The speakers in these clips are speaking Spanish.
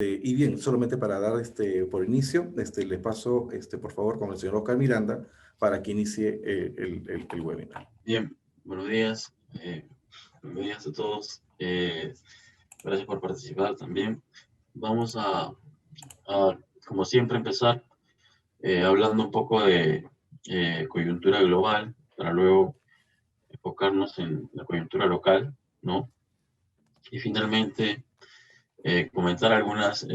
Y bien, solamente para dar por inicio, le paso, por favor, con el señor Oscar Miranda para que inicie el webinar. Bien, buenos días. Buenos días a todos. Gracias por participar también. Vamos a, como siempre, empezar hablando un poco de coyuntura global para luego enfocarnos en la coyuntura local, ¿no? Y finalmente comentar algunas,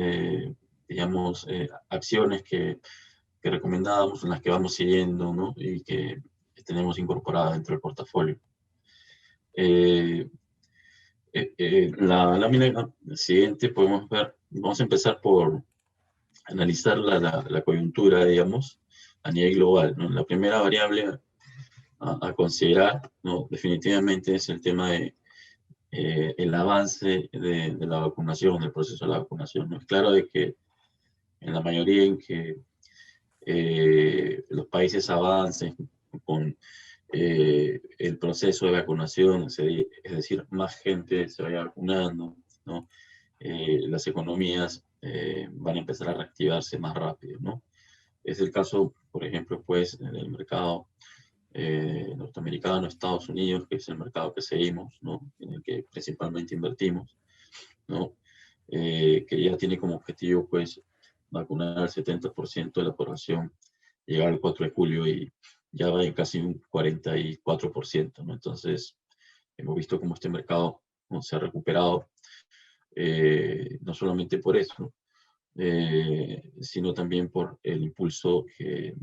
digamos, acciones que recomendábamos, en las que vamos siguiendo, ¿no? Y que tenemos incorporadas dentro del portafolio. La lámina siguiente podemos ver, vamos a empezar por analizar la coyuntura, digamos, a nivel global, ¿no? La primera variable a considerar, ¿no? Definitivamente es el tema de el avance de la vacunación, del proceso de la vacunación, ¿no? Es claro de que en la mayoría en que los países avancen con el proceso de vacunación, es decir, más gente se vaya vacunando, ¿no? Las economías van a empezar a reactivarse más rápido, ¿no? Es el caso, por ejemplo, pues, del mercado norteamericano, Estados Unidos, que es el mercado que seguimos, ¿no? En el que principalmente invertimos, ¿no? Que ya tiene como objetivo, pues, vacunar al 70% de la población, llegar al 4 de julio y ya va en casi un 44%, ¿no? Entonces, hemos visto cómo este mercado, ¿no?, se ha recuperado, no solamente por eso, sino también por el impulso que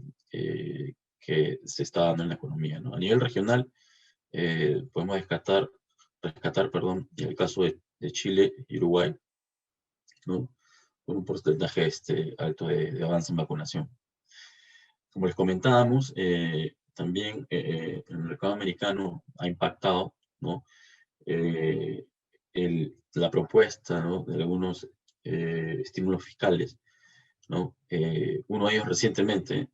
se está dando en la economía, ¿no? A nivel regional, podemos rescatar, perdón, el caso de Chile y Uruguay, ¿no? Con un porcentaje alto de avance en vacunación. Como les comentábamos, también el mercado americano ha impactado, ¿no? La propuesta, ¿no?, de algunos estímulos fiscales, ¿no? Uno de ellos recientemente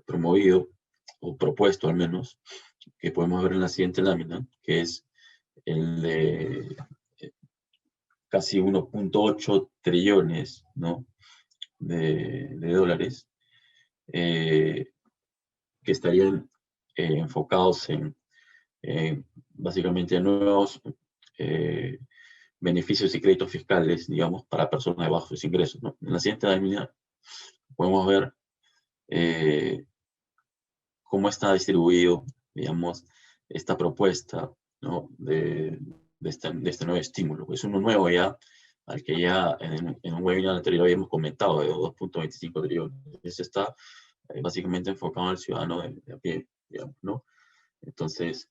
promovido, o propuesto al menos, que podemos ver en la siguiente lámina, que es el de casi 1.8 trillones, ¿no?, de dólares, que estarían enfocados en básicamente nuevos beneficios y créditos fiscales, digamos, para personas de bajos ingresos, ¿no? En la siguiente lámina podemos ver cómo está distribuido, digamos, esta propuesta, ¿no?, de este nuevo estímulo. Es uno nuevo ya, al que ya en un webinar anterior habíamos comentado, de 2.25 trillones. Ese está básicamente enfocado al ciudadano de a pie, digamos, ¿no? Entonces,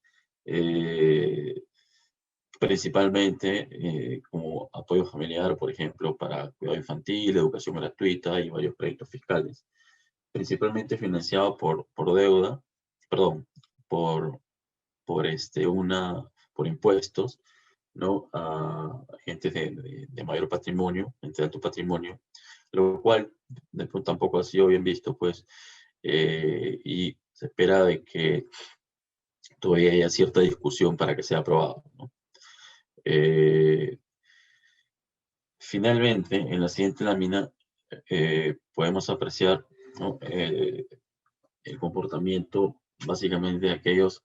principalmente como apoyo familiar, por ejemplo, para cuidado infantil, educación gratuita y varios créditos fiscales, principalmente financiado por deuda, perdón, por, por impuestos, ¿no?, a gente de mayor patrimonio, de alto patrimonio, lo cual de pronto tampoco ha sido bien visto, pues, y se espera de que todavía haya cierta discusión para que sea aprobado, ¿no? Finalmente, en la siguiente lámina podemos apreciar, ¿no?, el comportamiento básicamente de aquellos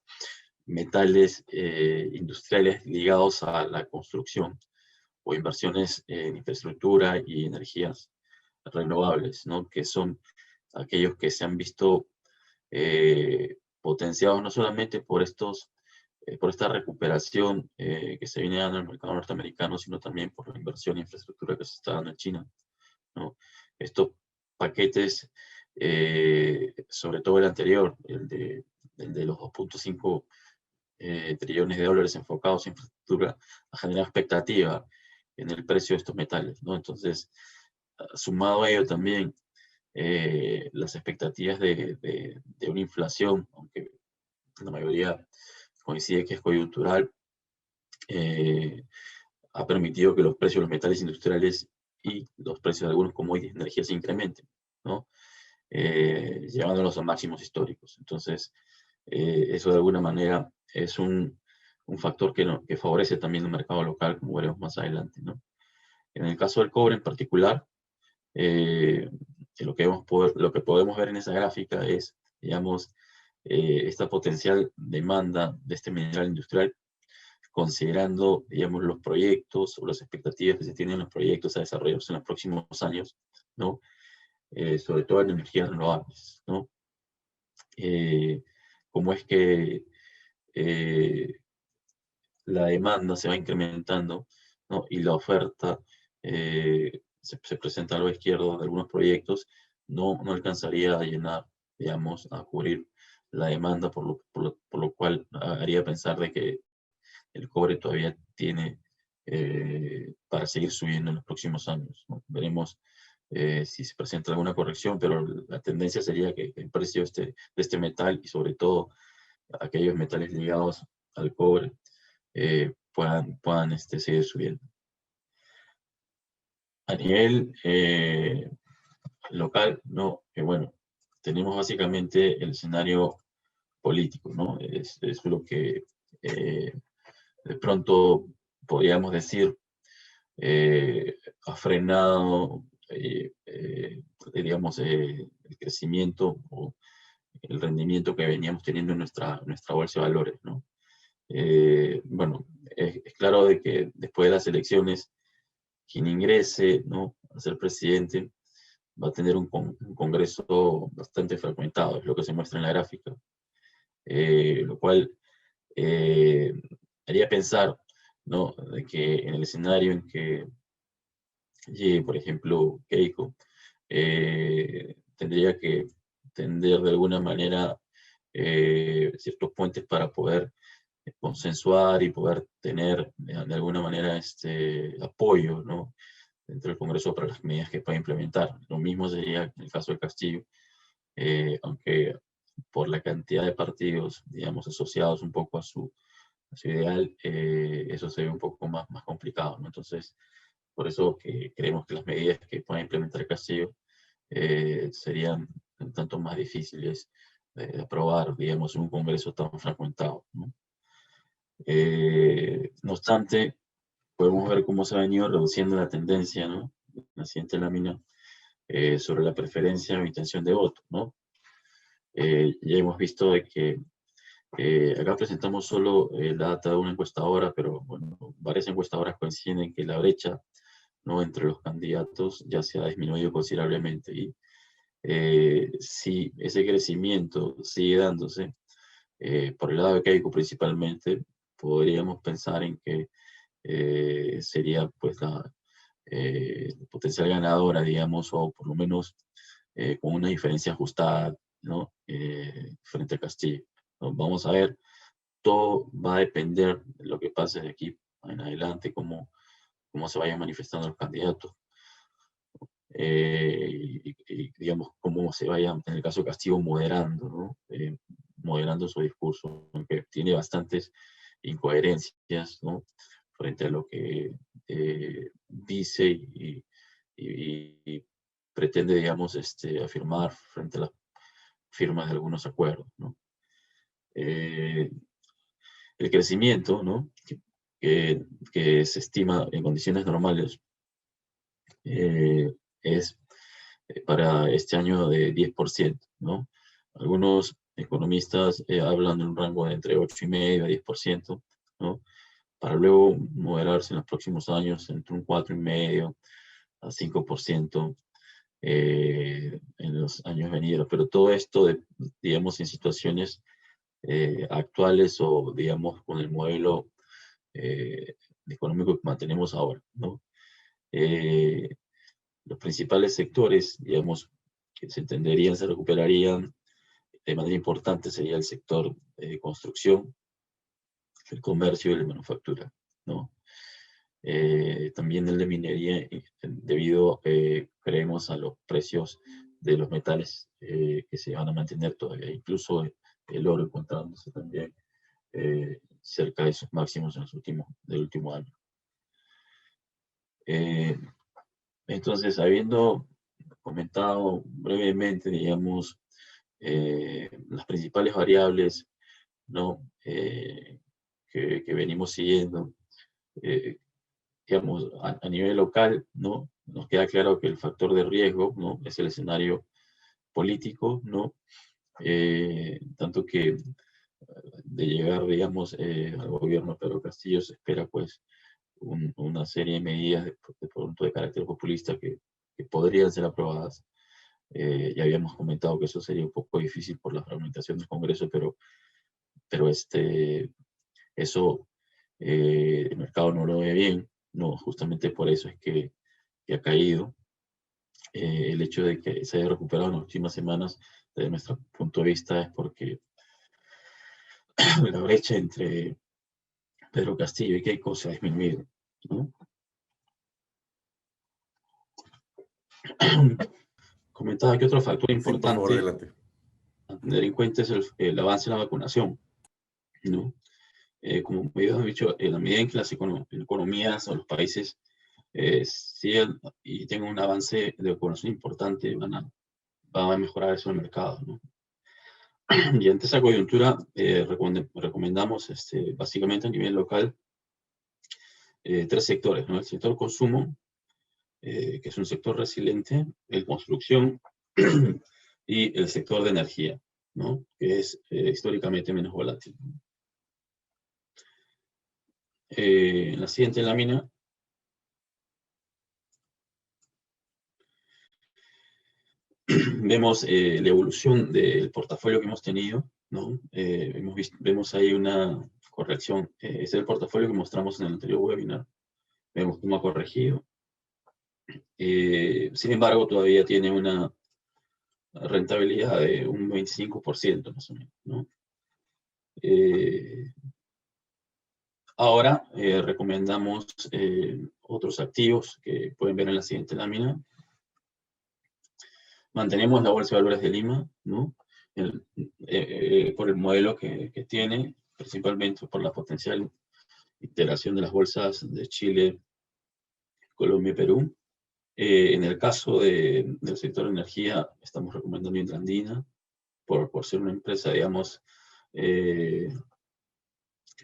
metales industriales ligados a la construcción o inversiones en infraestructura y energías renovables, ¿no?, que son aquellos que se han visto potenciados no solamente por esta recuperación que se viene dando en el mercado norteamericano, sino también por la inversión en infraestructura que se está dando en China, ¿no? Estos paquetes, sobre todo el anterior, el de los 2.5 trillones de dólares enfocados en infraestructura, ha generado expectativa en el precio de estos metales, ¿no? Entonces, sumado a ello también las expectativas de una inflación, aunque la mayoría coincide que es coyuntural, ha permitido que los precios de los metales industriales y los precios de algunos commodities de energía se incrementen, ¿no? Llevándolos a máximos históricos. Entonces, eso de alguna manera es un factor que favorece también el mercado local, como veremos más adelante, ¿no? En el caso del cobre en particular, lo que podemos ver en esa gráfica es, digamos, esta potencial demanda de este mineral industrial, considerando, digamos, los proyectos o las expectativas que se tienen en los proyectos a desarrollarse en los próximos años, ¿no? Sobre todo en energías renovables, ¿no? Cómo es que la demanda se va incrementando, ¿no? Y la oferta se presenta a lo izquierdo de algunos proyectos, no alcanzaría a llenar, digamos, a cubrir la demanda, por lo cual haría pensar de que el cobre todavía tiene para seguir subiendo en los próximos años, ¿no? Veremos si se presenta alguna corrección, pero la tendencia sería que el precio de este metal, y sobre todo aquellos metales ligados al cobre, puedan seguir subiendo. A nivel local, ¿no? Bueno, tenemos básicamente el escenario político, ¿no? Es lo que de pronto podríamos decir ha frenado, digamos, el crecimiento o el rendimiento que veníamos teniendo en nuestra bolsa de valores, ¿no? Bueno, es claro de que después de las elecciones, quien ingrese, ¿no?, a ser presidente va a tener un congreso bastante fragmentado, es lo que se muestra en la gráfica, lo cual haría pensar, ¿no?, de que en el escenario en que llegue, por ejemplo, Keiko, tendría que tender de alguna manera ciertos puentes para poder consensuar y poder tener de alguna manera apoyo, ¿no?, dentro del Congreso para las medidas que pueda implementar. Lo mismo sería en el caso de Castillo, aunque por la cantidad de partidos, digamos, asociados un poco a su ideal, eso se ve un poco más complicado, ¿no? Entonces, por eso que creemos que las medidas que pueda implementar Castillo serían un tanto más difíciles de aprobar, digamos, en un Congreso tan fragmentado, ¿no? No obstante, podemos ver cómo se ha venido reduciendo la tendencia, ¿no?, en la siguiente lámina, sobre la preferencia o intención de voto, ¿no? Ya hemos visto de que acá presentamos solo la data de una encuestadora, pero bueno, varias encuestadoras coinciden en que la brecha, ¿no?, entre los candidatos ya se ha disminuido considerablemente, y si ese crecimiento sigue dándose, por el lado de Keiko principalmente, podríamos pensar en que sería pues la potencial ganadora, digamos, o por lo menos con una diferencia ajustada, ¿no?, frente a Castillo, ¿no? Vamos a ver, todo va a depender de lo que pase de aquí en adelante, cómo se vayan manifestando los candidatos. Y, digamos, cómo se vayan, en el caso de Castillo, moderando, ¿no? Moderando su discurso, aunque tiene bastantes incoherencias, ¿no?, frente a lo que dice y pretende, digamos, afirmar frente a las firmas de algunos acuerdos, ¿no? El crecimiento, ¿no?, que se estima en condiciones normales es para este año de 10%, ¿no? Algunos economistas hablan de un rango de entre 8,5 a 10%, ¿no?, para luego moderarse en los próximos años entre un 4,5 a 5% en los años venideros. Pero todo esto, digamos, en situaciones actuales o, digamos, con el modelo económico que mantenemos ahora, ¿no? Los principales sectores, digamos, que se entenderían, se recuperarían de manera importante sería el sector de construcción, el comercio y la manufactura, ¿no? También el de minería, debido, creemos, a los precios de los metales que se van a mantener todavía, incluso el oro encontrándose también cerca de sus máximos del último año. Entonces, habiendo comentado brevemente, digamos, las principales variables, ¿no?, que venimos siguiendo, digamos, a nivel local, ¿no? Nos queda claro que el factor de riesgo, ¿no? Es el escenario político, ¿no? Tanto que de llegar, digamos, al gobierno de Pedro Castillo se espera, pues, una serie de medidas de pronto de carácter populista que podrían ser aprobadas. Ya habíamos comentado que eso sería un poco difícil por la fragmentación del Congreso, pero eso el mercado no lo ve bien, no, justamente por eso es que ha caído. El hecho de que se haya recuperado en las últimas semanas, desde nuestro punto de vista, es porque la brecha entre Pedro Castillo y Keiko se ha disminuido, ¿no? Comentaba que otro factor Sí, por favor, importante adelante. a tener en cuenta es el avance en la vacunación, ¿no? Como me habías dicho, en la medida en que las economías o los países sigan y tengan un avance de vacunación importante, va a mejorar eso el mercado, ¿no? Y ante esa coyuntura, recomendamos básicamente a nivel local tres sectores, ¿no? El sector consumo, que es un sector resiliente, el construcción y el sector de energía, ¿no? Que es históricamente menos volátil. En la siguiente lámina vemos la evolución del portafolio que hemos tenido, ¿no? Vemos ahí una corrección. Es el portafolio que mostramos en el anterior webinar. Vemos cómo ha corregido. Sin embargo, todavía tiene una rentabilidad de un 25% más o menos, ¿no? Ahora recomendamos otros activos que pueden ver en la siguiente lámina. Mantenemos la Bolsa de Valores de Lima, ¿no? Por el modelo que tiene, principalmente por la potencial integración de las bolsas de Chile, Colombia y Perú. En el caso del sector de energía, estamos recomendando Intrandina, por ser una empresa, digamos, de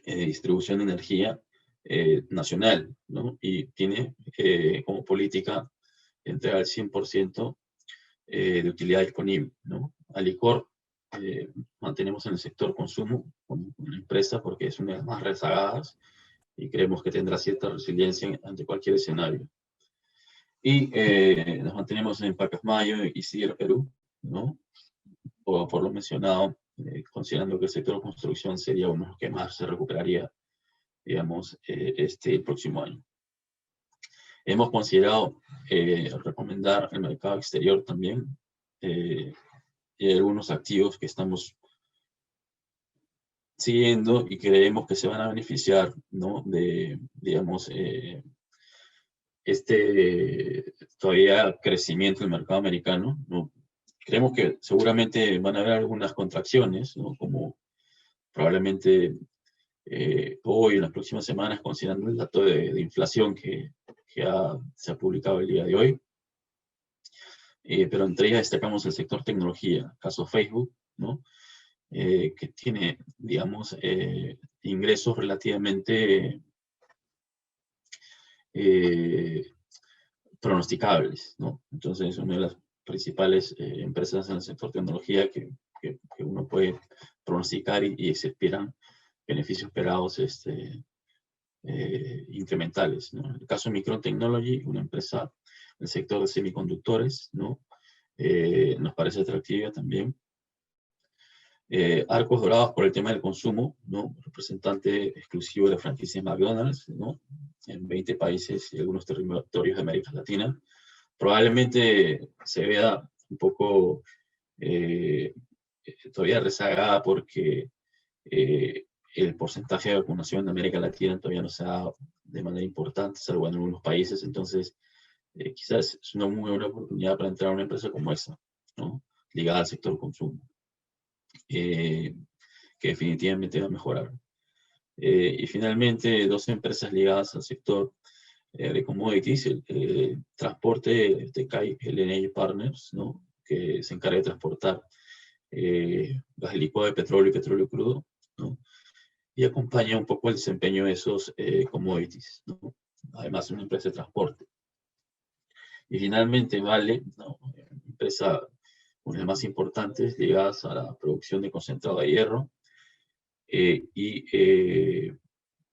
distribución de energía nacional, ¿no? Y tiene como política entregar el 100% de utilidad disponible, ¿no? Alicor mantenemos en el sector consumo como una empresa porque es una de las más rezagadas y creemos que tendrá cierta resiliencia ante cualquier escenario. Y nos mantenemos en Pacasmayo y Sidra Perú, ¿no? Por lo mencionado, considerando que el sector de construcción sería uno de los que más se recuperaría, digamos, el próximo año. Hemos considerado recomendar el mercado exterior también, y algunos activos que estamos siguiendo y creemos que se van a beneficiar, ¿no? De, digamos, todavía crecimiento del mercado americano, ¿no? Creemos que seguramente van a haber algunas contracciones, ¿no? Como probablemente hoy, en las próximas semanas, considerando el dato de inflación que se ha publicado el día de hoy. Pero entre ellas destacamos el sector tecnología, caso Facebook, ¿no? Que tiene, digamos, ingresos relativamente pronosticables, ¿no? Entonces, es una de las principales empresas en el sector tecnología que uno puede pronosticar y se esperan beneficios esperados incrementales, ¿no? En el caso de Micron Technology, una empresa del sector de semiconductores, ¿no? Nos parece atractiva también. Arcos Dorados por el tema del consumo, ¿no? Representante exclusivo de la franquicia McDonald's, ¿no? En 20 países y algunos territorios de América Latina. Probablemente se vea un poco todavía rezagada porque el porcentaje de vacunación en América Latina todavía no se da de manera importante, salvo en algunos países. Entonces, quizás es una muy buena oportunidad para entrar a una empresa como esa, ¿no? Ligada al sector consumo. Que definitivamente va a mejorar. Y finalmente, dos empresas ligadas al sector de commodities, el transporte de CAI LNG Partners, ¿no? Que se encarga de transportar gas licuado de petróleo y petróleo crudo, ¿no? Y acompaña un poco el desempeño de esos commodities, ¿no? además una empresa de transporte. Y finalmente Vale, ¿no? Empresa, una de las más importantes ligadas a la producción de concentrado de hierro,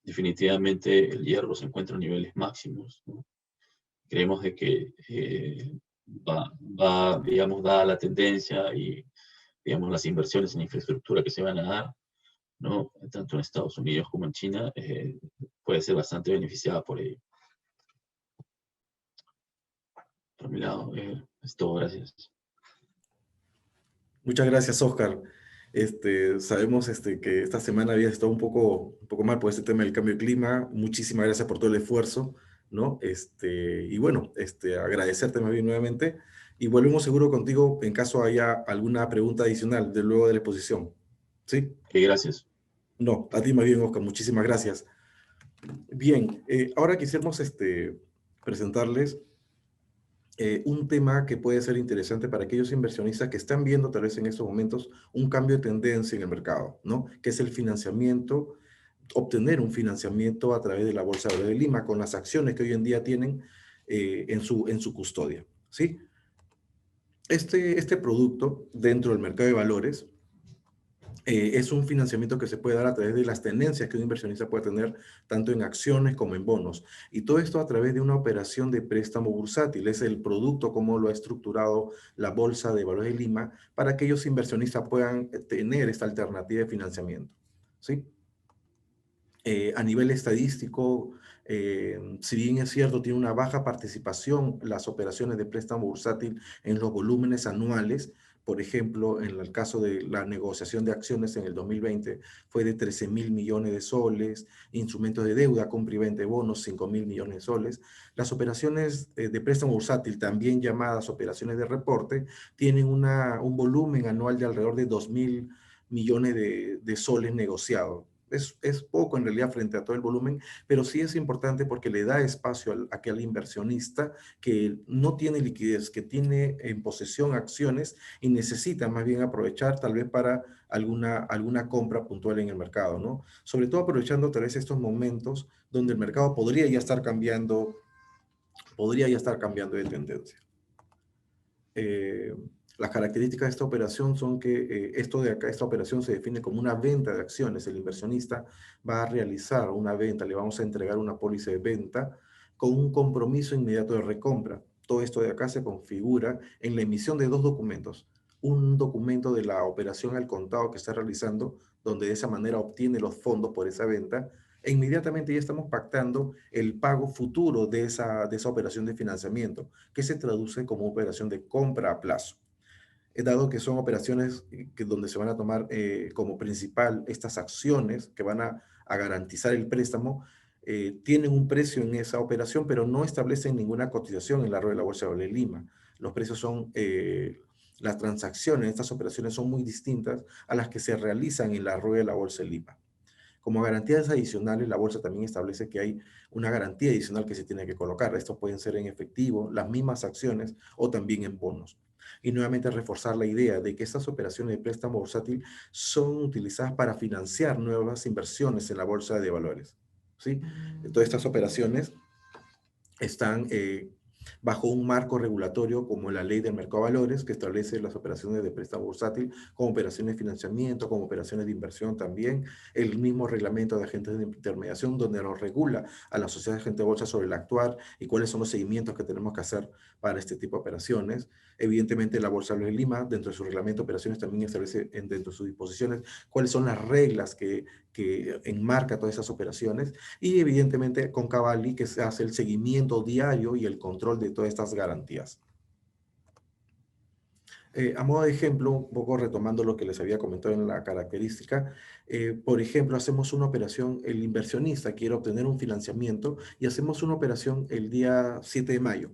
definitivamente el hierro se encuentra a niveles máximos, ¿no? Creemos de que digamos, dada la tendencia y, digamos, las inversiones en infraestructura que se van a dar, ¿no? Tanto en Estados Unidos como en China, puede ser bastante beneficiada por ello. Por mi lado, es todo, gracias. Muchas gracias, Oscar. Sabemos que esta semana había estado un poco mal por este tema del cambio de clima. Muchísimas gracias por todo el esfuerzo, ¿no? Y bueno, agradecerte más bien nuevamente. Y volvemos seguro contigo en caso haya alguna pregunta adicional de luego de la exposición. ¿Sí? Gracias. No, a ti más bien, Oscar. Muchísimas gracias. Bien, ahora quisiéramos presentarles un tema que puede ser interesante para aquellos inversionistas que están viendo tal vez en estos momentos un cambio de tendencia en el mercado, ¿no? Que es el financiamiento, obtener un financiamiento a través de la Bolsa de Valores de Lima con las acciones que hoy en día tienen en su custodia, ¿sí? Este producto dentro del mercado de valores es un financiamiento que se puede dar a través de las tendencias que un inversionista puede tener tanto en acciones como en bonos. Y todo esto a través de una operación de préstamo bursátil. Es el producto como lo ha estructurado la Bolsa de Valores de Lima para que aquellos inversionistas puedan tener esta alternativa de financiamiento. ¿Sí? A nivel estadístico, si bien es cierto, tiene una baja participación las operaciones de préstamo bursátil en los volúmenes anuales. Por ejemplo, en el caso de la negociación de acciones en el 2020 fue de 13.000 millones de soles, instrumentos de deuda, compra y venta de bonos, 5.000 millones de soles. Las operaciones de préstamo bursátil, también llamadas operaciones de reporte, tienen un volumen anual de alrededor de 2.000 millones de soles negociados. Es poco en realidad frente a todo el volumen, pero sí es importante porque le da espacio a aquel inversionista que no tiene liquidez, que tiene en posesión acciones y necesita más bien aprovechar tal vez para alguna compra puntual en el mercado, ¿no? Sobre todo aprovechando tal vez estos momentos donde el mercado podría ya estar cambiando de tendencia. Las características de esta operación son que esto de acá, esta operación se define como una venta de acciones. El inversionista va a realizar una venta, le vamos a entregar una póliza de venta con un compromiso inmediato de recompra. Todo esto de acá se configura en la emisión de dos documentos. Un documento de la operación al contado que está realizando, donde de esa manera obtiene los fondos por esa venta, e inmediatamente ya estamos pactando el pago futuro de esa operación de financiamiento, que se traduce como operación de compra a plazo. Dado que son operaciones donde se van a tomar como principal estas acciones que van a garantizar el préstamo, tienen un precio en esa operación, pero no establecen ninguna cotización en la rueda de la Bolsa de Valores de Lima. Los precios son, las transacciones, estas operaciones son muy distintas a las que se realizan en la rueda de la Bolsa de Lima. Como garantías adicionales, la bolsa también establece que hay una garantía adicional que se tiene que colocar. Estos pueden ser en efectivo, las mismas acciones o también en bonos. Y nuevamente reforzar la idea de que estas operaciones de préstamo bursátil son utilizadas para financiar nuevas inversiones en la bolsa de valores. ¿Sí? Todas estas operaciones están bajo un marco regulatorio como la Ley del Mercado de Valores, que establece las operaciones de préstamo bursátil como operaciones de financiamiento, como operaciones de inversión también, el mismo reglamento de agentes de intermediación, donde nos regula a la sociedad de agentes de bolsa sobre el actuar y cuáles son los seguimientos que tenemos que hacer para este tipo de operaciones. Evidentemente, la Bolsa de Lima, dentro de su reglamento de operaciones, también establece dentro de sus disposiciones cuáles son las reglas que enmarca todas esas operaciones, y evidentemente con Cavalli, que se hace el seguimiento diario y el control de todas estas garantías. A modo de ejemplo, un poco retomando lo que les había comentado en la característica, por ejemplo, hacemos una operación, el inversionista quiere obtener un financiamiento y hacemos una operación el día 7 de mayo.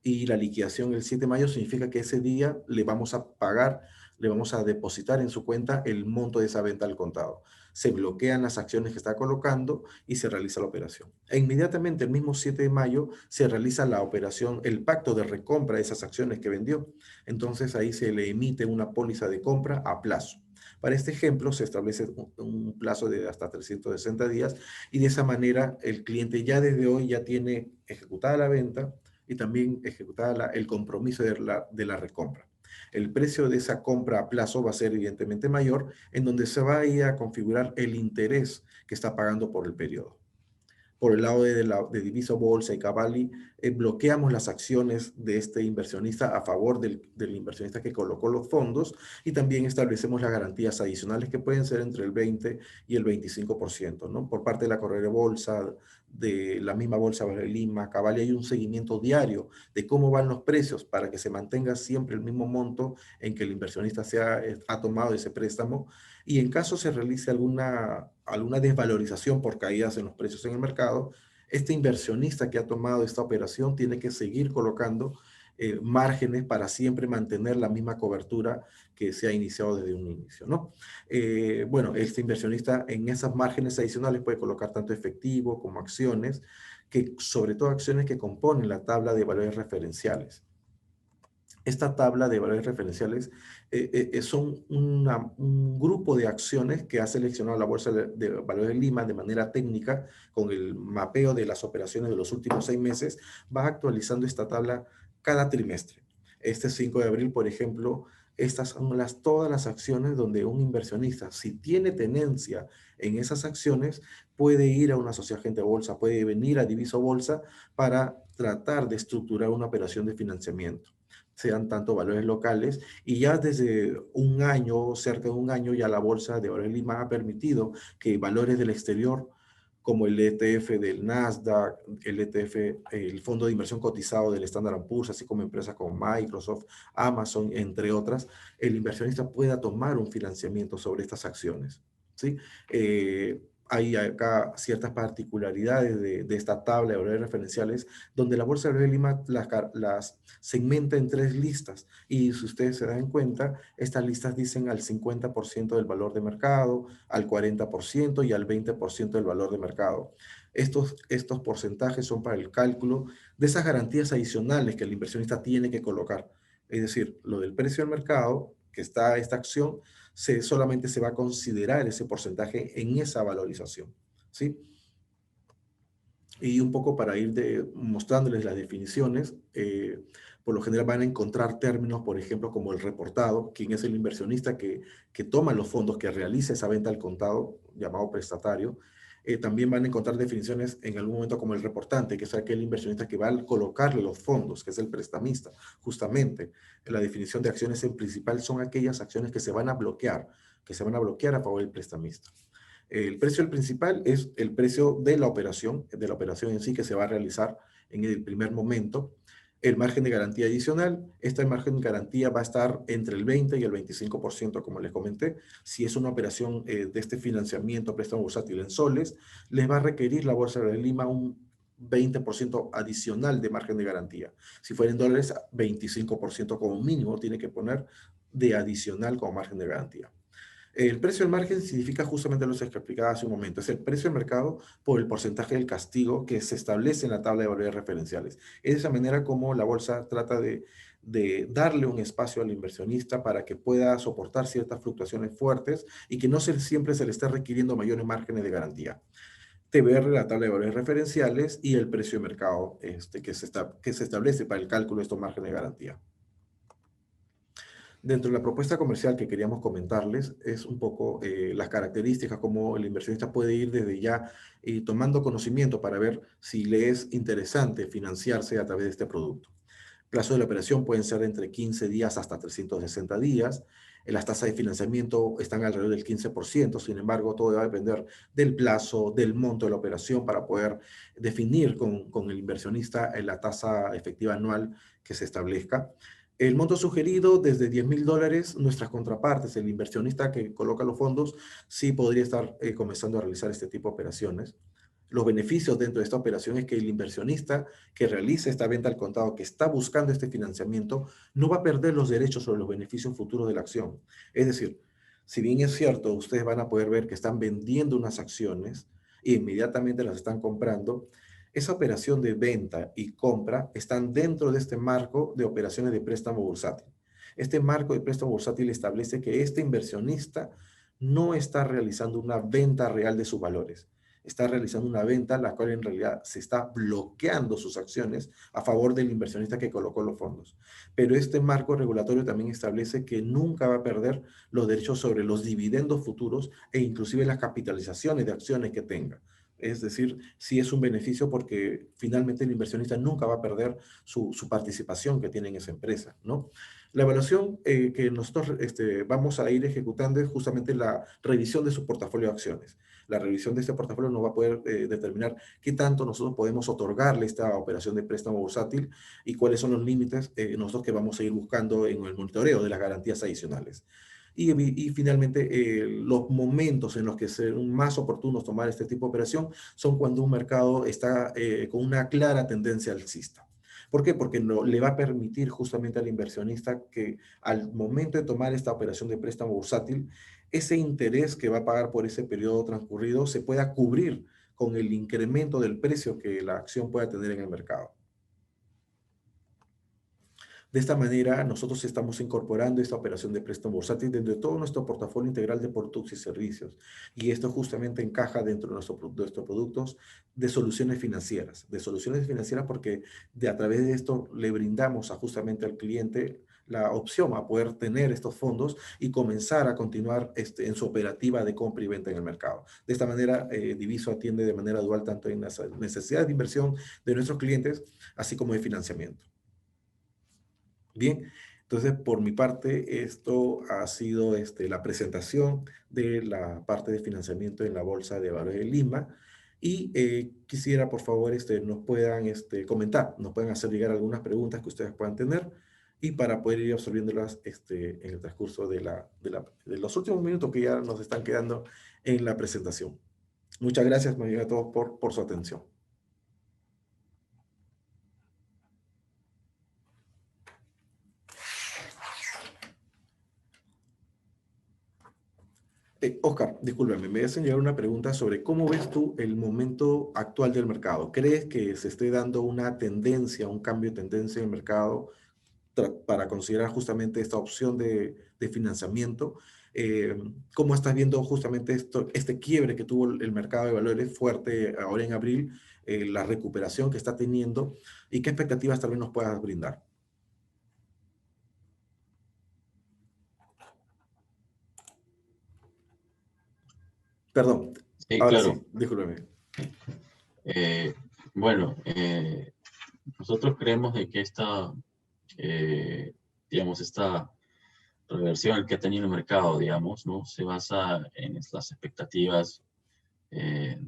y la liquidación el 7 de mayo significa que ese día le vamos a pagar, le vamos a depositar en su cuenta el monto de esa venta al contado. Se bloquean las acciones que está colocando y se realiza la operación. E inmediatamente, el mismo 7 de mayo, se realiza la operación, el pacto de recompra de esas acciones que vendió. Entonces ahí se le emite una póliza de compra a plazo. Para este ejemplo, se establece un plazo de hasta 360 días y de esa manera el cliente ya desde hoy ya tiene ejecutada la venta y también ejecutada el compromiso de la recompra. El precio de esa compra a plazo va a ser evidentemente mayor, en donde se va a ir a configurar el interés que está pagando por el periodo. Por el lado de Diviso Bolsa y Cavalli, bloqueamos las acciones de este inversionista a favor del inversionista que colocó los fondos y también establecemos las garantías adicionales que pueden ser entre el 20 y el 25%, ¿no? Por parte de la corredora de bolsa, de la misma bolsa de Lima, Cavalli, hay un seguimiento diario de cómo van los precios para que se mantenga siempre el mismo monto en que el inversionista ha tomado ese préstamo y en caso se realice alguna desvalorización por caídas en los precios en el mercado, este inversionista que ha tomado esta operación tiene que seguir colocando márgenes para siempre mantener la misma cobertura que se ha iniciado desde un inicio, ¿no? Bueno, este inversionista en esas márgenes adicionales puede colocar tanto efectivo como acciones, que sobre todo acciones que componen la tabla de valores referenciales. Esta tabla de valores referenciales son un grupo de acciones que ha seleccionado la Bolsa de Valores de Lima de manera técnica con el mapeo de las operaciones de los últimos 6 meses. Va actualizando esta tabla cada trimestre. Este 5 de abril, por ejemplo, estas son todas las acciones donde un inversionista, si tiene tenencia en esas acciones, puede ir a una sociedad agente de bolsa, puede venir a Diviso Bolsa para tratar de estructurar una operación de financiamiento, sean tanto valores locales, y ya desde un año, cerca de un año, ya la Bolsa de Valores de Lima ha permitido que valores del exterior, como el ETF del Nasdaq, el ETF, el Fondo de Inversión Cotizado del Standard & Poor's, así como empresas como Microsoft, Amazon, entre otras, el inversionista pueda tomar un financiamiento sobre estas acciones, ¿sí? Hay acá ciertas particularidades de esta tabla de valores referenciales, donde la Bolsa de Valores de Lima las segmenta en 3 listas. Y si ustedes se dan cuenta, estas listas dicen al 50% del valor de mercado, al 40% y al 20% del valor de mercado. Estos porcentajes son para el cálculo de esas garantías adicionales que el inversionista tiene que colocar. Es decir, lo del precio del mercado, que está esta acción, solamente se va a considerar ese porcentaje en esa valorización, ¿sí? Y un poco para ir mostrándoles las definiciones, por lo general van a encontrar términos, por ejemplo, como el reportado, quien es el inversionista que toma los fondos, que realiza esa venta al contado, llamado prestatario. También van a encontrar definiciones en algún momento como el reportante, que es aquel inversionista que va a colocarle los fondos, que es el prestamista. Justamente, la definición de acciones en principal son aquellas acciones que se van a bloquear a favor del prestamista. El precio del principal es el precio de la operación en sí que se va a realizar en el primer momento. El margen de garantía adicional, este margen de garantía va a estar entre el 20 y el 25%, como les comenté. Si es una operación de este financiamiento, préstamo bursátil en soles, les va a requerir la Bolsa de Lima un 20% adicional de margen de garantía. Si fuera en dólares, 25% como mínimo tiene que poner de adicional como margen de garantía. El precio del margen significa justamente lo que explicaba hace un momento, es el precio del mercado por el porcentaje del castigo que se establece en la tabla de valores referenciales. Es de esa manera como la bolsa trata de darle un espacio al inversionista para que pueda soportar ciertas fluctuaciones fuertes y que no siempre se le esté requiriendo mayores márgenes de garantía. TBR, la tabla de valores referenciales, y el precio de mercado que se establece para el cálculo de estos márgenes de garantía. Dentro de la propuesta comercial que queríamos comentarles es un poco las características, cómo el inversionista puede ir desde ya tomando conocimiento para ver si le es interesante financiarse a través de este producto. Plazo de la operación pueden ser entre 15 días hasta 360 días. Las tasas de financiamiento están alrededor del 15%, sin embargo, todo va a depender del plazo, del monto de la operación para poder definir con el inversionista la tasa efectiva anual que se establezca. El monto sugerido desde $10,000, nuestras contrapartes, el inversionista que coloca los fondos, sí podría estar comenzando a realizar este tipo de operaciones. Los beneficios dentro de esta operación es que el inversionista que realiza esta venta al contado, que está buscando este financiamiento, no va a perder los derechos sobre los beneficios futuros de la acción. Es decir, si bien es cierto, ustedes van a poder ver que están vendiendo unas acciones e inmediatamente las están comprando, esa operación de venta y compra están dentro de este marco de operaciones de préstamo bursátil. Este marco de préstamo bursátil establece que este inversionista no está realizando una venta real de sus valores. Está realizando una venta la cual en realidad se está bloqueando sus acciones a favor del inversionista que colocó los fondos. Pero este marco regulatorio también establece que nunca va a perder los derechos sobre los dividendos futuros e inclusive las capitalizaciones de acciones que tenga. Es decir, sí es un beneficio porque finalmente el inversionista nunca va a perder su participación que tiene en esa empresa, ¿no? La evaluación que nosotros vamos a ir ejecutando es justamente la revisión de su portafolio de acciones. La revisión de este portafolio nos va a poder determinar qué tanto nosotros podemos otorgarle esta operación de préstamo bursátil y cuáles son los límites nosotros que vamos a ir buscando en el monitoreo de las garantías adicionales. Y finalmente, los momentos en los que son más oportunos tomar este tipo de operación son cuando un mercado está con una clara tendencia alcista. ¿Por qué? Porque no, le va a permitir justamente al inversionista que al momento de tomar esta operación de préstamo bursátil, ese interés que va a pagar por ese periodo transcurrido se pueda cubrir con el incremento del precio que la acción pueda tener en el mercado. De esta manera, nosotros estamos incorporando esta operación de préstamo bursátil dentro de todo nuestro portafolio integral de productos y servicios. Y esto justamente encaja dentro de nuestros productos de soluciones financieras. De soluciones financieras porque a través de esto le brindamos justamente al cliente la opción a poder tener estos fondos y comenzar a continuar en su operativa de compra y venta en el mercado. De esta manera, Diviso atiende de manera dual tanto en las necesidades de inversión de nuestros clientes, así como de financiamiento. Bien, entonces por mi parte esto ha sido la presentación de la parte de financiamiento en la Bolsa de Valores de Lima y quisiera por favor nos puedan comentar, nos pueden hacer llegar algunas preguntas que ustedes puedan tener y para poder ir absorbiéndolas en el transcurso de los últimos minutos que ya nos están quedando en la presentación. Muchas gracias más bien a todos por su atención. Oscar, discúlpame, me hacen llegar una pregunta sobre cómo ves tú el momento actual del mercado. ¿Crees que se esté dando una tendencia, un cambio de tendencia en el mercado para considerar justamente esta opción de financiamiento? ¿Cómo estás viendo justamente este quiebre que tuvo el mercado de valores fuerte ahora en abril, la recuperación que está teniendo y qué expectativas tal vez nos puedas brindar? Perdón, Sí, ahora sí, claro. discúlpeme. Eh, bueno, nosotros creemos de que digamos, esta reversión que ha tenido el mercado, digamos, ¿no? Se basa en las expectativas eh,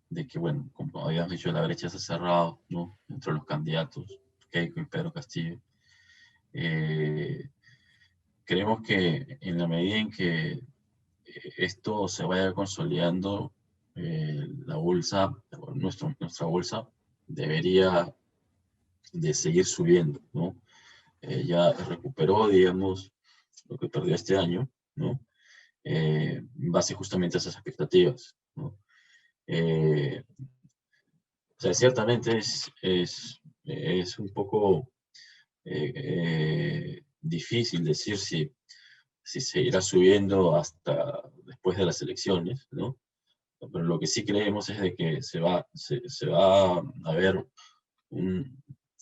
de que, bueno, como habíamos dicho, la brecha se ha cerrado, ¿no? Entre los candidatos, Keiko y Pedro Castillo. Eh, Creemos que en la medida en que esto se vaya consolidando, la bolsa, nuestra bolsa, debería de seguir subiendo, ¿no? Ya recuperó, digamos, lo que perdió este año, ¿no? En base justamente a esas expectativas, ¿no? O sea, ciertamente es un poco difícil decir si seguirá subiendo hasta después de las elecciones, ¿no? Pero lo que sí creemos es de que se va a ver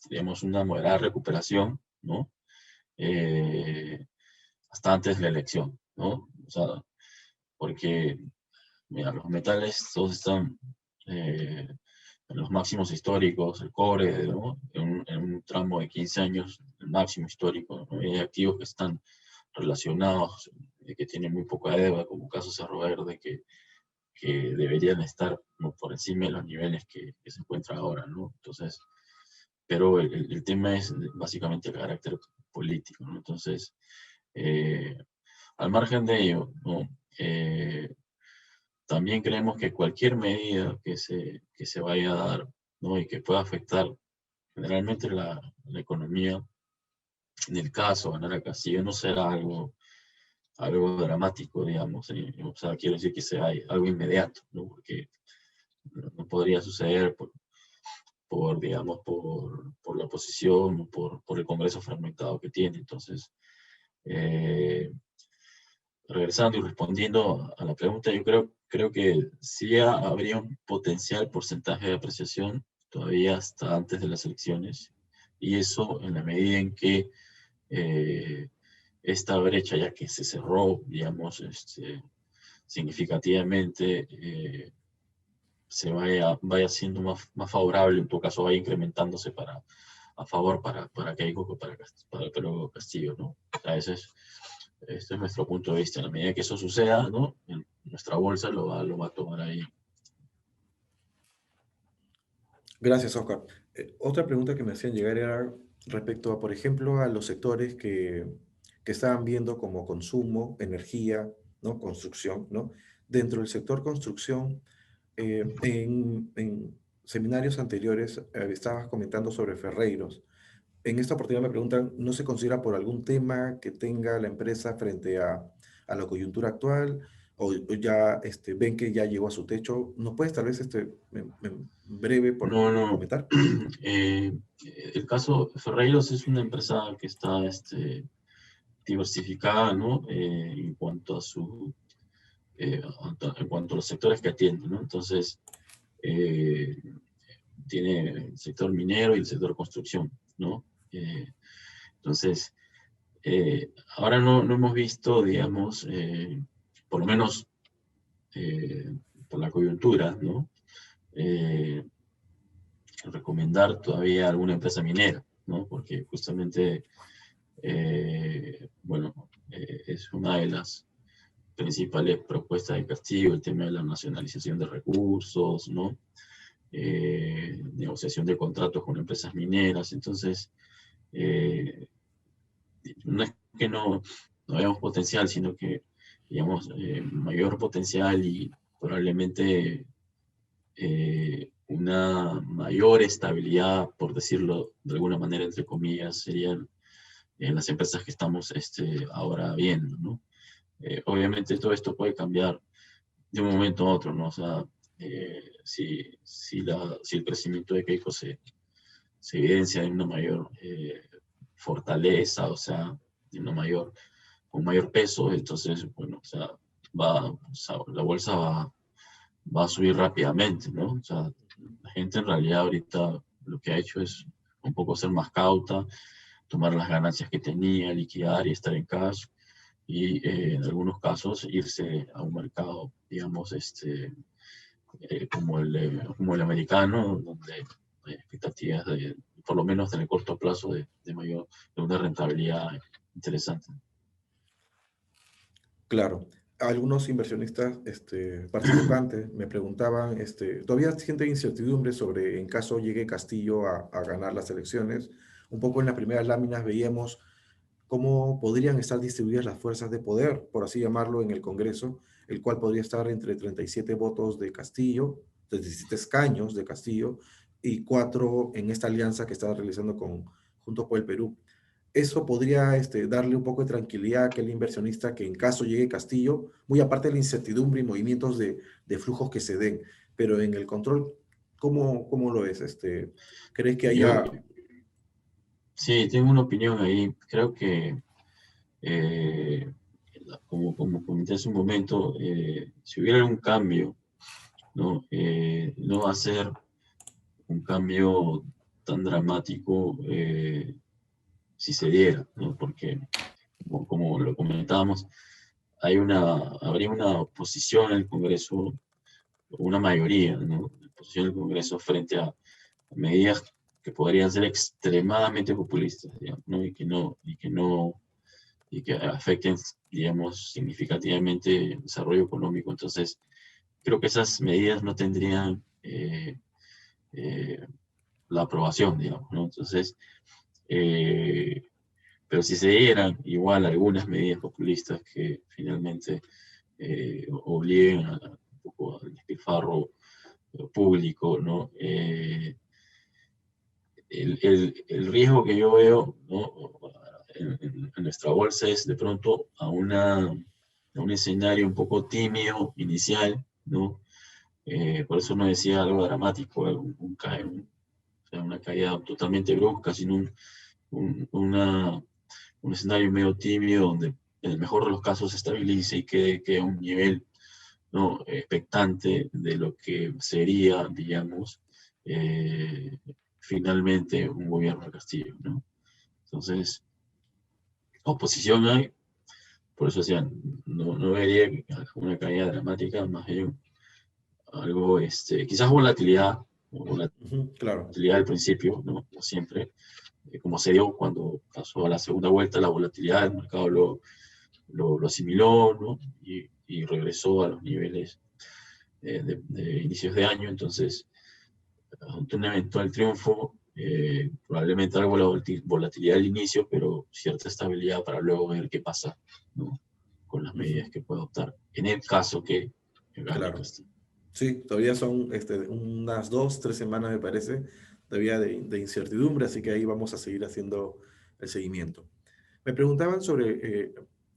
digamos, una moderada recuperación, ¿no? Eh, hasta antes de la elección, ¿no? O sea, porque, mira, los metales todos están en los máximos históricos, el cobre, ¿no? En un tramo de 15 años, el máximo histórico, ¿no? Hay activos que están relacionados, que tienen muy poca deuda, como caso Cerro Verde, que deberían estar, ¿no?, por encima de los niveles que se encuentran ahora, ¿no? Entonces, pero el tema es básicamente el carácter político, ¿no? Entonces, al margen de ello, ¿no? también creemos que cualquier medida que se vaya a dar, ¿no? Y que pueda afectar generalmente la economía, en el caso de ganar a Castillo, no será algo dramático, digamos. O sea, quiero decir que sea algo inmediato, ¿no? Porque no podría suceder digamos, por la oposición o por el Congreso fragmentado que tiene. Entonces, eh, regresando y respondiendo a la pregunta, yo creo que sí habría un potencial porcentaje de apreciación todavía hasta antes de las elecciones, y eso en la medida en que eh, esta brecha, ya que se cerró, digamos, significativamente, vaya siendo más favorable, en todo caso vaya incrementándose a favor para Keiko que para Pedro Castillo, ¿no? O sea, este es nuestro punto de vista. En la medida que eso suceda, ¿no? Nuestra bolsa lo va a tomar ahí. Gracias, Oscar. Otra pregunta que me hacían llegar era respecto a, por ejemplo, a los sectores que estaban viendo como consumo, energía, ¿no? Construcción, ¿no? Dentro del sector construcción, en seminarios anteriores estabas comentando sobre ferreiros. En esta oportunidad me preguntan, ¿no se considera por algún tema que tenga la empresa frente a la coyuntura actual? ¿O ya ven que ya llegó a su techo? ¿Nos puedes tal vez en breve No, no. comentar? Eh, el caso Ferreiros es una empresa que está diversificada, ¿no? En cuanto a en cuanto a los sectores que atiende, ¿no? Entonces, eh, tiene el sector minero y el sector construcción, ¿no? Entonces, ahora no hemos visto, digamos, por lo menos por la coyuntura, ¿no? Eh, recomendar todavía alguna empresa minera, ¿no? Porque justamente, bueno, es una de las principales propuestas de Castillo, el tema de la nacionalización de recursos, ¿no? Negociación de contratos con empresas mineras. Entonces, eh, no es que no veamos potencial, sino que, digamos, mayor potencial y probablemente una mayor estabilidad, por decirlo de alguna manera, entre comillas, serían en las empresas que estamos ahora viendo, ¿no? Obviamente todo esto puede cambiar de un momento a otro, ¿no? O sea, si el crecimiento de Keiko se evidencia en una mayor fortaleza, o sea, con mayor peso, entonces, bueno, o sea, o sea, la bolsa va a subir rápidamente, ¿no? O sea, la gente en realidad ahorita lo que ha hecho es un poco ser más cauta, tomar las ganancias que tenía, liquidar y estar en cash, y en algunos casos irse a un mercado, digamos, como el americano, donde hay expectativas por lo menos en el corto plazo, de una rentabilidad interesante. Claro. Algunos inversionistas, participantes, me preguntaban, ¿todavía sienten incertidumbre sobre en caso llegue Castillo a ganar las elecciones? Un poco en las primeras láminas veíamos cómo podrían estar distribuidas las fuerzas de poder, por así llamarlo, en el Congreso, el cual podría estar entre 37 votos de Castillo, 37 escaños de Castillo, y 4 en esta alianza que está realizando junto por el Perú. Eso podría darle un poco de tranquilidad a aquel inversionista que en caso llegue Castillo, muy aparte de la incertidumbre y movimientos de flujos que se den, pero en el control, ¿cómo lo ves? ¿Crees que Yo haya... sí tengo una opinión ahí. Creo que, eh, como comenté hace un momento, si hubiera algún cambio, ¿no? No va a ser un cambio tan dramático si se diera, ¿no? Porque, como lo comentábamos, habría una oposición en el Congreso, una mayoría, ¿no? Oposición en el Congreso frente a medidas que podrían ser extremadamente populistas, digamos, ¿no? Y que afecten, digamos, significativamente el desarrollo económico. Entonces, creo que esas medidas no tendrían eh, la aprobación, digamos, ¿no? Entonces, eh, pero si se dieran igual algunas medidas populistas que finalmente obliguen poco al despilfarro público, ¿no? El riesgo que yo veo, ¿no? en nuestra bolsa es de pronto a un escenario un poco tímido inicial, ¿no? Por eso no decía algo dramático, o sea, una caída totalmente brusca, sino un escenario medio tímido donde en el mejor de los casos se estabilice y quede a un nivel, ¿no? Expectante de lo que sería, digamos, finalmente un gobierno de Castillo, ¿no? Entonces, oposición hay, por eso decían, no vería una caída dramática, más bien algo, quizás Ujú, claro. volatilidad al principio, ¿no? No siempre, como se dio cuando pasó a la segunda vuelta, la volatilidad del mercado lo asimiló, ¿no? Y regresó a los niveles de inicios de año, entonces, ante un eventual triunfo, probablemente algo de la volatilidad al inicio, pero cierta estabilidad para luego ver qué pasa, ¿no? Con las medidas Ujú, que pueda adoptar, en el caso que gane claro. Castillo. Sí, todavía son unas 2, 3 semanas, me parece, todavía de incertidumbre, así que ahí vamos a seguir haciendo el seguimiento. Me preguntaban sobre,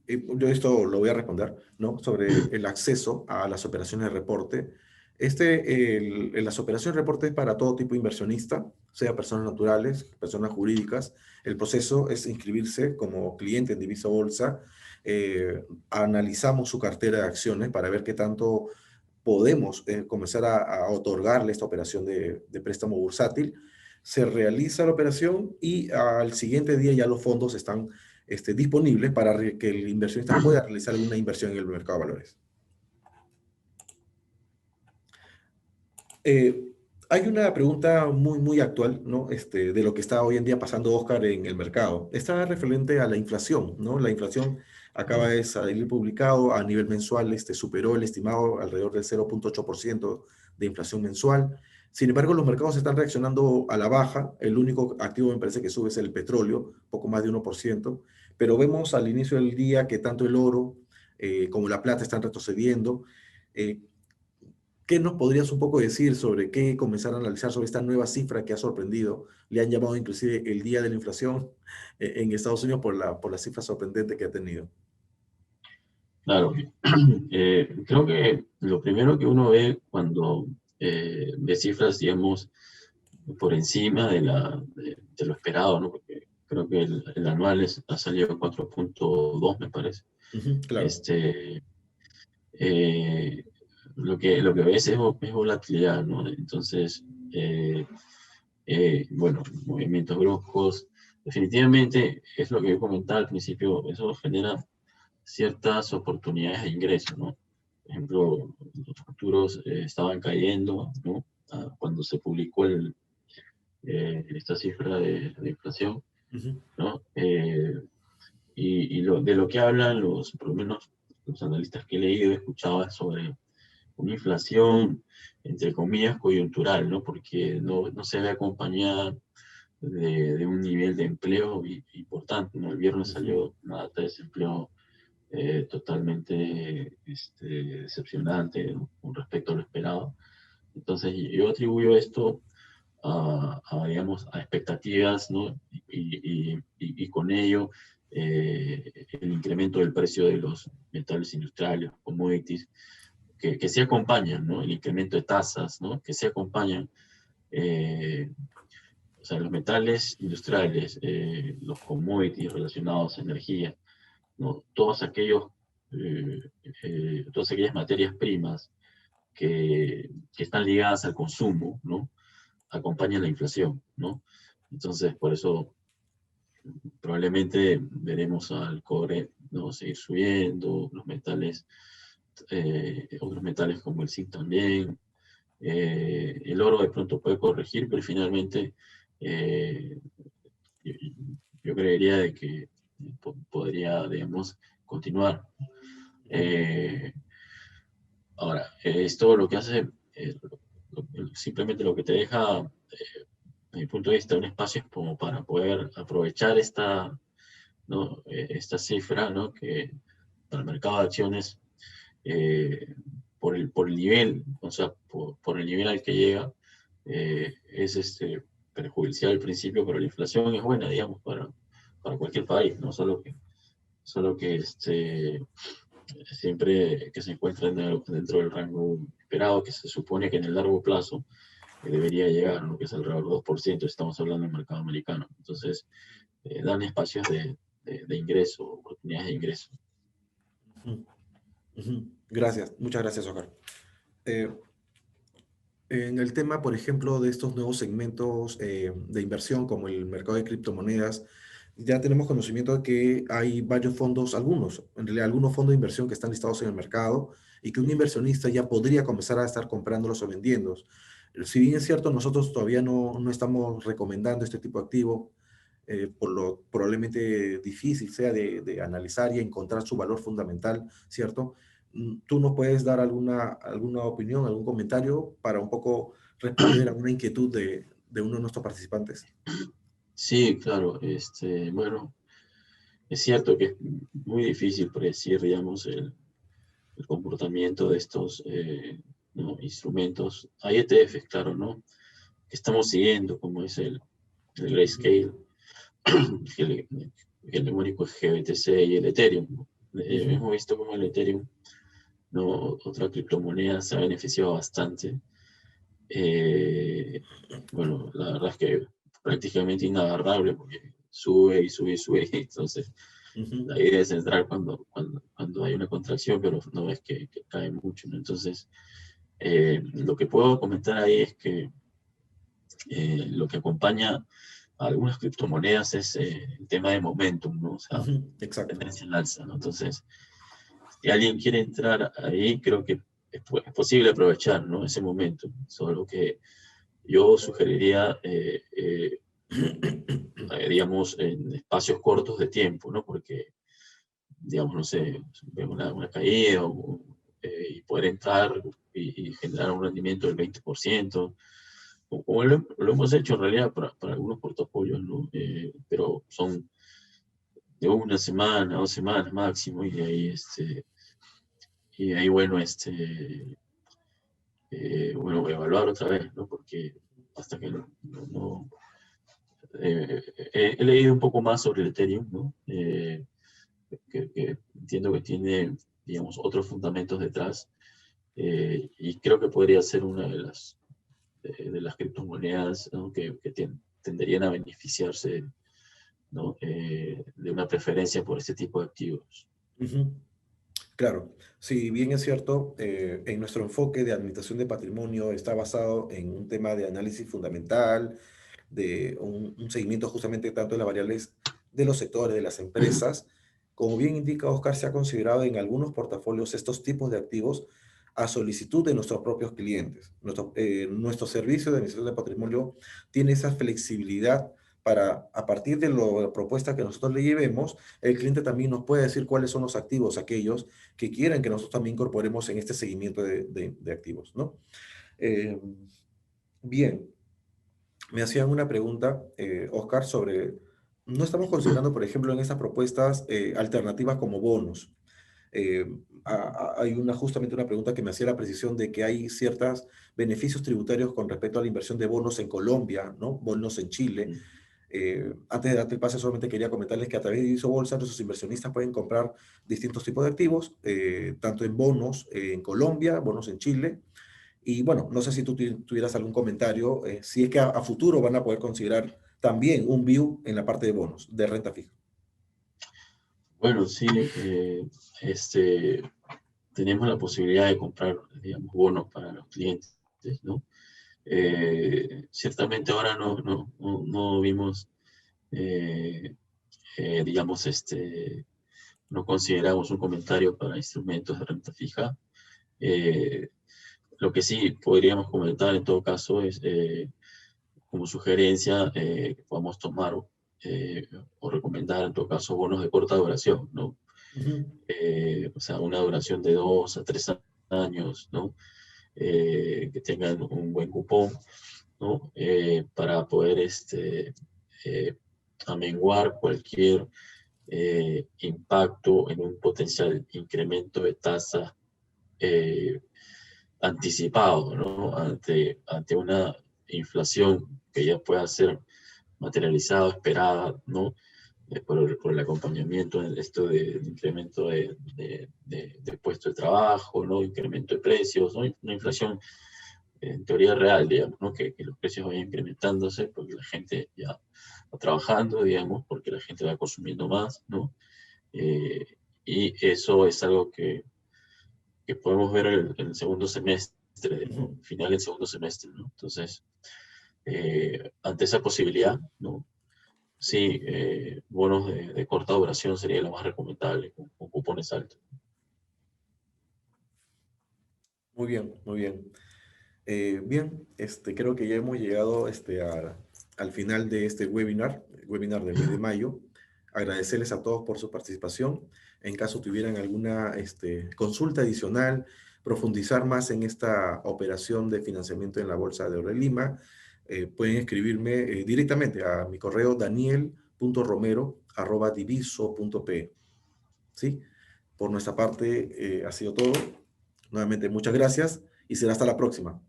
yo esto lo voy a responder, ¿no? Sobre el acceso a las operaciones de reporte. Las operaciones de reporte es para todo tipo de inversionista, sea personas naturales, personas jurídicas. El proceso es inscribirse como cliente en Divisa Bolsa. Analizamos su cartera de acciones para ver qué tanto podemos comenzar a otorgarle esta operación de préstamo bursátil. Se realiza la operación y al siguiente día ya los fondos están disponibles para que el inversionista pueda realizar alguna inversión en el mercado de valores. Eh, Hay una pregunta muy, muy actual, ¿no? De lo que está hoy en día pasando, Oscar, en el mercado. Está referente a la inflación, ¿no? La inflación acaba de salir publicado a nivel mensual, superó el estimado alrededor del 0,8% de inflación mensual. Sin embargo, los mercados están reaccionando a la baja. El único activo me parece que sube es el petróleo, poco más de 1%. Pero vemos al inicio del día que tanto el oro como la plata están retrocediendo. Eh, ¿Qué nos podrías un poco decir sobre qué comenzar a analizar sobre esta nueva cifra que ha sorprendido? Le han llamado inclusive el día de la inflación en Estados Unidos por la cifra sorprendente que ha tenido. Claro, creo que lo primero que uno ve cuando ve cifras, digamos, por encima de lo esperado, ¿no? Porque creo que el anual ha salido en 4,2, me parece. Ujú, claro. Este, eh, lo que ves es volatilidad, ¿no? Entonces, bueno, movimientos bruscos, definitivamente es lo que yo comentaba al principio, eso genera ciertas oportunidades de ingreso, ¿no? Por ejemplo, los futuros estaban cayendo, ¿no? Cuando se publicó esta cifra de inflación, Ujú, ¿no? De lo que hablan por lo menos los analistas que he leído, he escuchado es sobre una inflación, entre comillas, coyuntural, ¿no? Porque no se ve acompañada de un nivel de empleo importante, ¿no? El viernes ujú, salió una data de desempleo totalmente decepcionante, ¿no? Con respecto a lo esperado. Entonces, yo atribuyo esto digamos, a expectativas, ¿no? Y con ello el incremento del precio de los metales industriales, commodities, que se acompañan, ¿no? El incremento de tasas, ¿no? Que se acompañan, eh, o sea, los metales industriales, los commodities relacionados a energía, ¿no? Todas aquellas materias primas que están ligadas al consumo, ¿no? Acompañan la inflación, ¿no? Entonces, por eso probablemente veremos al cobre, ¿no? Seguir subiendo, otros metales como el zinc también. El oro de pronto puede corregir, pero finalmente eh, yo, yo creería de que podría, digamos, continuar. ujú. Eh, Ahora, esto lo que hace, simplemente lo que te deja, desde mi punto de vista, un espacio como para poder aprovechar esta cifra, ¿no? Que para el mercado de acciones, eh, por el nivel, o sea, por el nivel al que llega, es perjudicial al principio, pero la inflación es buena, digamos, para cualquier país, ¿no? Solo que siempre que se encuentra dentro del rango esperado, que se supone que en el largo plazo debería llegar, ¿no? Que es alrededor del 2%, estamos hablando del mercado americano. Entonces, dan espacios de ingreso, oportunidades de ingreso. Ujú, ujú. Gracias, muchas gracias, Oscar. Eh, en el tema, por ejemplo, de estos nuevos segmentos de inversión, como el mercado de criptomonedas, ya tenemos conocimiento de que hay varios fondos, algunos, en realidad algunos fondos de inversión que están listados en el mercado y que un inversionista ya podría comenzar a estar comprándolos o vendiéndolos. Si bien es cierto, nosotros todavía no estamos recomendando este tipo de activo, por lo probablemente difícil sea de analizar y encontrar su valor fundamental, ¿cierto? ¿Tú nos puedes dar alguna opinión, algún comentario para un poco responder a una inquietud de uno de nuestros participantes? Sí, claro, bueno, es cierto que es muy difícil predecir, digamos, el comportamiento de estos ¿no? instrumentos. Hay ETFs, claro, ¿no? Que estamos siguiendo, como es el Ujú, Grayscale, el hegemónico es GBTC y el Ethereum, ¿no? ujú, Hemos visto como el Ethereum, ¿no? Otra criptomoneda, se ha beneficiado bastante. Eh, bueno, la verdad es que prácticamente inagarrable porque sube y sube y sube. Entonces, ujú, la idea es entrar cuando hay una contracción, pero no es que cae mucho, ¿no? Entonces, lo que puedo comentar ahí es que lo que acompaña a algunas criptomonedas es el tema de momentum, ¿no? O sea, ujú. Exacto. tendencia en alza, ¿no? Entonces, si alguien quiere entrar ahí, creo que es posible aprovechar, ¿no? Ese momento. Solo que yo sugeriría, digamos, en espacios cortos de tiempo, ¿no? Porque, digamos, no sé, vemos una caída y poder entrar y generar un rendimiento del 20%, como lo hemos hecho en realidad para algunos portafolios, ¿no? Pero son de una semana, 2 semanas máximo, y ahí bueno, bueno, evaluar otra vez, ¿no? Porque hasta que he leído un poco más sobre el Ethereum, ¿no? Que entiendo que tiene, digamos, otros fundamentos detrás, y creo que podría ser una de las criptomonedas, ¿no? que tenderían a beneficiarse, ¿no? De una preferencia por este tipo de activos. Ujú. Claro, si bien es cierto, en nuestro enfoque de administración de patrimonio está basado en un tema de análisis fundamental, de un seguimiento justamente tanto de las variables de los sectores, de las empresas. Como bien indica Oscar, se ha considerado en algunos portafolios estos tipos de activos a solicitud de nuestros propios clientes. Nuestro servicio de administración de patrimonio tiene esa flexibilidad para, a partir de la propuesta que nosotros le llevemos, el cliente también nos puede decir cuáles son los activos, aquellos que quieren que nosotros también incorporemos en este seguimiento de activos, ¿no? Eh, bien, me hacían una pregunta, Oscar, sobre, no estamos considerando, por ejemplo, en estas propuestas alternativas como bonos. Eh, Hay justamente una pregunta que me hacía la precisión de que hay ciertos beneficios tributarios con respecto a la inversión de bonos en Colombia, ¿no? Bonos en Chile. Antes de darte el pase, solamente quería comentarles que a través de Isobolsa nuestros inversionistas pueden comprar distintos tipos de activos, tanto en bonos en Colombia, bonos en Chile. Y bueno, no sé si tú tuvieras algún comentario, si es que a futuro van a poder considerar también un view en la parte de bonos, de renta fija. Bueno, sí, tenemos la posibilidad de comprar, digamos, bonos para los clientes, ¿no? Ciertamente ahora no vimos, eh, digamos, no consideramos un comentario para instrumentos de renta fija. Eh, lo que sí podríamos comentar en todo caso es, como sugerencia, que podamos tomar o recomendar en todo caso bonos de corta duración, ¿no? Ujú, O sea, una duración de 2 a 3 años, ¿no? Que tengan un buen cupón, ¿no? Para poder eh, amenguar cualquier impacto en un potencial incremento de tasa eh, anticipado, ¿no? Ante una inflación que ya pueda ser materializada, esperada, ¿no? Por el acompañamiento en esto de incremento de puestos de trabajo, ¿no? Incremento de precios, ¿no? Una inflación en teoría real, digamos, ¿no? Que los precios vayan incrementándose porque la gente ya va trabajando, digamos, porque la gente va consumiendo más, ¿no? Eh, y eso es algo que podemos ver en el segundo semestre, ¿no? Final del segundo semestre, ¿no? Entonces, ante esa posibilidad, ¿no? Sí, bonos de corta duración sería lo más recomendable, con cupones altos. Muy bien, muy bien. Bien, creo que ya hemos llegado al final de este webinar, el webinar del mes de mayo. Agradecerles a todos por su participación. En caso tuvieran alguna consulta adicional, profundizar más en esta operación de financiamiento en la Bolsa de Oro de Lima, pueden escribirme directamente a mi correo daniel.romero@diviso.pe. ¿Sí? Por nuestra parte, ha sido todo. Nuevamente, muchas gracias y será hasta la próxima.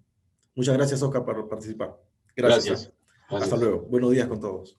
Muchas gracias, Oscar, por participar. Gracias, ¿ah? Gracias, Hasta gracias. luego. Buenos días con todos.